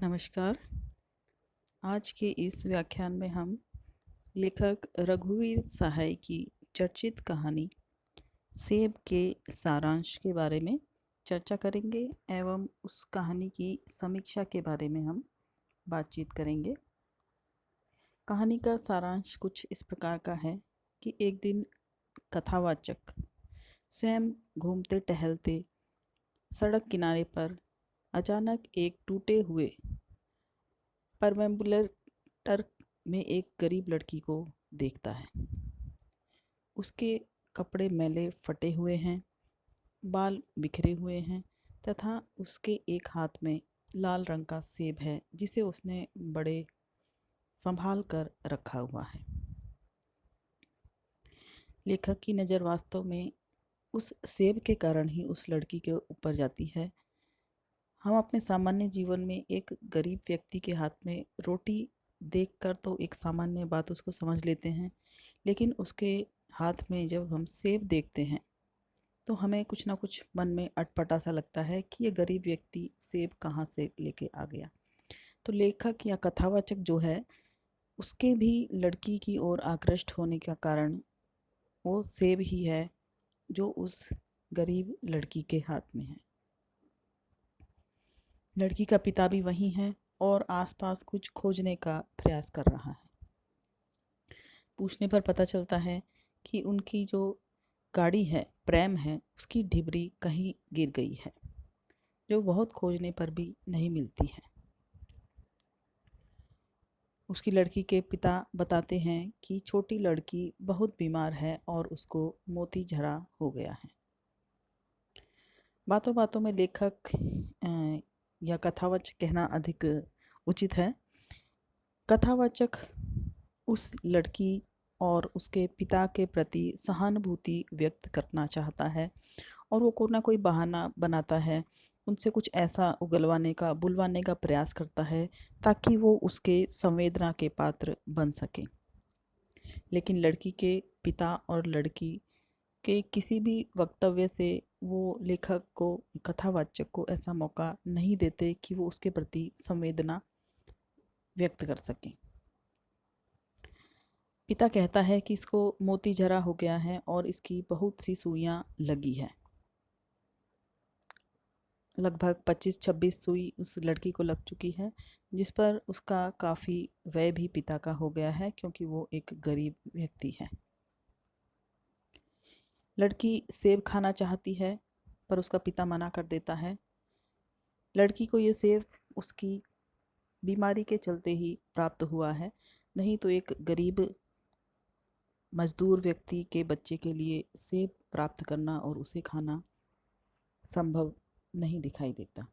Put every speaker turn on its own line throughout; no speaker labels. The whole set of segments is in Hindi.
नमस्कार। आज के इस व्याख्यान में हम लेखक रघुवीर सहाय की चर्चित कहानी सेब के सारांश के बारे में चर्चा करेंगे एवं उस कहानी की समीक्षा के बारे में हम बातचीत करेंगे। कहानी का सारांश कुछ इस प्रकार का है कि एक दिन कथावाचक स्वयं घूमते टहलते सड़क किनारे पर अचानक एक टूटे हुए परमेम्बुलर टर्क में एक गरीब लड़की को देखता है। उसके कपड़े मैले फटे हुए हैं, बाल बिखरे हुए हैं तथा उसके एक हाथ में लाल रंग का सेब है जिसे उसने बड़े संभाल कर रखा हुआ है। लेखक की नज़र वास्तव में उस सेब के कारण ही उस लड़की के ऊपर जाती है। हम अपने सामान्य जीवन में एक गरीब व्यक्ति के हाथ में रोटी देखकर तो एक सामान्य बात उसको समझ लेते हैं, लेकिन उसके हाथ में जब हम सेब देखते हैं तो हमें कुछ ना कुछ मन में अटपटा सा लगता है कि ये गरीब व्यक्ति सेब कहाँ से लेके आ गया। तो लेखक या कथावाचक जो है उसके भी लड़की की ओर आकृष्ट होने का कारण वो सेब ही है जो उस गरीब लड़की के हाथ में है। लड़की का पिता भी वहीं है और आसपास कुछ खोजने का प्रयास कर रहा है। पूछने पर पता चलता है कि उनकी जो गाड़ी है, प्रैम है, उसकी ढिबरी कहीं गिर गई है, जो बहुत खोजने पर भी नहीं मिलती है। उसकी लड़की के पिता बताते हैं कि छोटी लड़की बहुत बीमार है और उसको मोती झरा हो गया है। बातों बातों में लेखक या कथावाचक कहना अधिक उचित है। कथावाचक उस लड़की और उसके पिता के प्रति सहानुभूति व्यक्त करना चाहता है और वो कोई ना कोई बहाना बनाता है, उनसे कुछ ऐसा उगलवाने का बुलवाने का प्रयास करता है ताकि वो उसके संवेदना के पात्र बन सके। लेकिन लड़की के पिता और लड़की के किसी भी वक्तव्य से वो लेखक को, कथावाचक को ऐसा मौका नहीं देते कि वो उसके प्रति संवेदना व्यक्त कर सकें। पिता कहता है कि इसको मोती झरा हो गया है और इसकी बहुत सी सुइयां लगी है। लगभग 25-26 सुई उस लड़की को लग चुकी है, जिस पर उसका काफ़ी व्यय भी पिता का हो गया है क्योंकि वो एक गरीब व्यक्ति है। लड़की सेब खाना चाहती है पर उसका पिता मना कर देता है। लड़की को ये सेब उसकी बीमारी के चलते ही प्राप्त हुआ है, नहीं तो एक गरीब मजदूर व्यक्ति के बच्चे के लिए सेब प्राप्त करना और उसे खाना संभव नहीं दिखाई देता।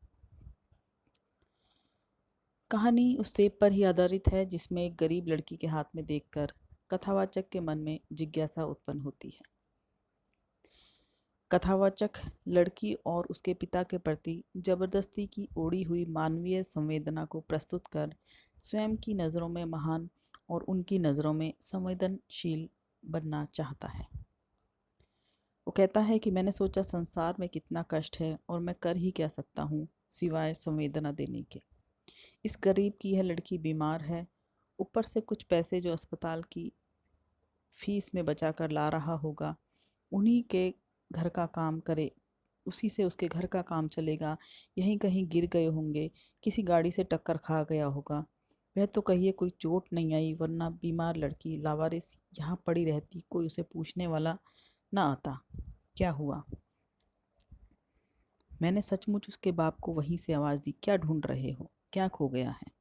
कहानी उस सेब पर ही आधारित है जिसमें एक गरीब लड़की के हाथ में देखकर कथावाचक के मन में जिज्ञासा उत्पन्न होती है। कथावाचक लड़की और उसके पिता के प्रति जबरदस्ती की ओढ़ी हुई मानवीय संवेदना को प्रस्तुत कर स्वयं की नज़रों में महान और उनकी नज़रों में संवेदनशील बनना चाहता है। वो कहता है कि मैंने सोचा संसार में कितना कष्ट है और मैं कर ही क्या सकता हूँ सिवाय संवेदना देने के। इस गरीब की यह लड़की बीमार है, ऊपर से कुछ पैसे जो अस्पताल की फीस में बचा कर ला रहा होगा, उन्हीं के घर का काम करे, उसी से उसके घर का काम चलेगा। यहीं कहीं गिर गए होंगे, किसी गाड़ी से टक्कर खा गया होगा। वह तो कहिए कोई चोट नहीं आई, वरना बीमार लड़की लावारिस यहाँ पड़ी रहती, कोई उसे पूछने वाला ना आता क्या हुआ। मैंने सचमुच उसके बाप को वहीं से आवाज़ दी, क्या ढूंढ रहे हो, क्या खो गया है।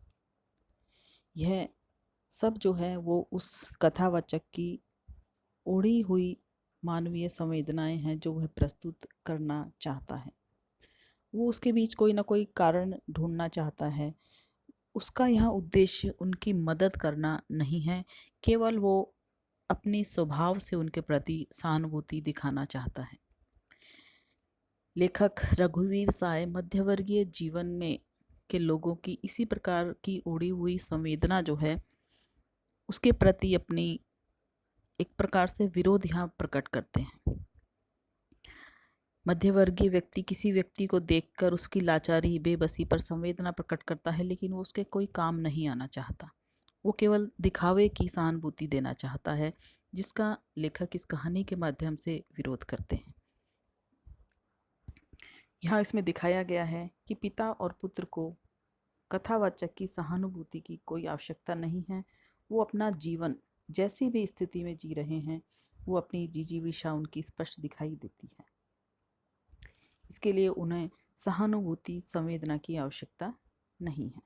यह सब जो है वो उस कथावाचक की ओढ़ी हुई मानवीय संवेदनाएं हैं जो वह प्रस्तुत करना चाहता है। वो उसके बीच कोई ना कोई कारण ढूंढना चाहता है। उसका यहाँ उद्देश्य उनकी मदद करना नहीं है, केवल वो अपनी स्वभाव से उनके प्रति सहानुभूति दिखाना चाहता है। लेखक रघुवीर साय मध्यवर्गीय जीवन में के लोगों की इसी प्रकार की उड़ी हुई संवेदना जो है उसके प्रति अपनी एक प्रकार से विरोध यहाँ प्रकट करते हैं। मध्यवर्गीय व्यक्ति किसी व्यक्ति को देखकर उसकी लाचारी, बेबसी पर संवेदना प्रकट करता है, लेकिन वो उसके कोई काम नहीं आना चाहता। वो केवल दिखावे की सहानुभूति देना चाहता है, जिसका लेखक इस कहानी के माध्यम से विरोध करते हैं। यहाँ इसमें दिखाया गया है कि पिता और पुत्र को कथावाचक की सहानुभूति की कोई आवश्यकता नहीं है। वो अपना जीवन जैसी भी स्थिति में जी रहे हैं, वो अपनी जिजीविषा उनकी स्पष्ट दिखाई देती है। इसके लिए उन्हें सहानुभूति, संवेदना की आवश्यकता नहीं है।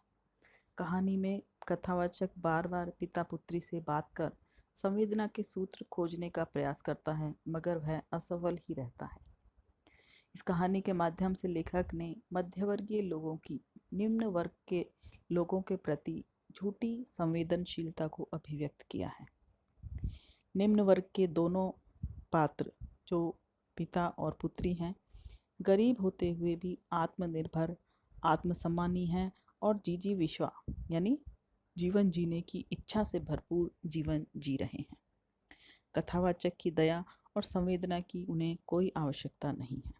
कहानी में कथावाचक बार बार पिता पुत्री से बात कर संवेदना के सूत्र खोजने का प्रयास करता है, मगर वह असफल ही रहता है। इस कहानी के माध्यम से लेखक ने मध्यवर्गीय लोगों की निम्न वर्ग के लोगों के प्रति झूठी संवेदनशीलता को अभिव्यक्त किया है। निम्न वर्ग के दोनों पात्र, जो पिता और पुत्री हैं, गरीब होते हुए भी आत्मनिर्भर, आत्मसम्मानी हैं और जिजीविषा यानी जीवन जीने की इच्छा से भरपूर जीवन जी रहे हैं। कथावाचक की दया और संवेदना की उन्हें कोई आवश्यकता नहीं है।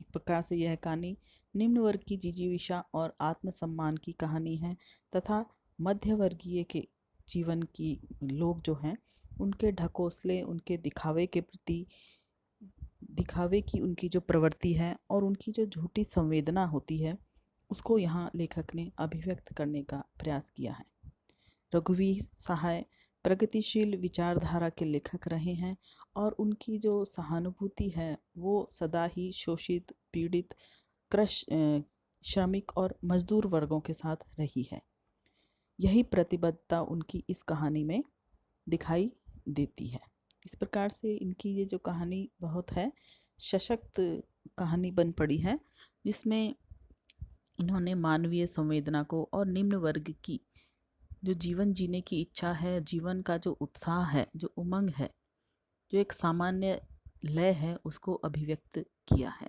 एक प्रकार से यह कहानी निम्न वर्ग की जिजीविषा और आत्मसम्मान की कहानी है तथा मध्यवर्गीय के जीवन की लोग जो हैं, उनके ढकोसले, उनके दिखावे के प्रति, दिखावे की उनकी जो प्रवृत्ति है और उनकी जो झूठी संवेदना होती है, उसको यहाँ लेखक ने अभिव्यक्त करने का प्रयास किया है। रघुवीर सहाय प्रगतिशील विचारधारा के लेखक रहे हैं और उनकी जो सहानुभूति है वो सदा ही शोषित, पीड़ित, श्रमिक और मजदूर वर्गों के साथ रही है। यही प्रतिबद्धता उनकी इस कहानी में दिखाई देती है। इस प्रकार से इनकी ये जो कहानी बहुत है सशक्त कहानी बन पड़ी है, जिसमें इन्होंने मानवीय संवेदना को और निम्न वर्ग की जो जीवन जीने की इच्छा है, जीवन का जो उत्साह है, जो उमंग है, जो एक सामान्य लय है, उसको अभिव्यक्त किया है।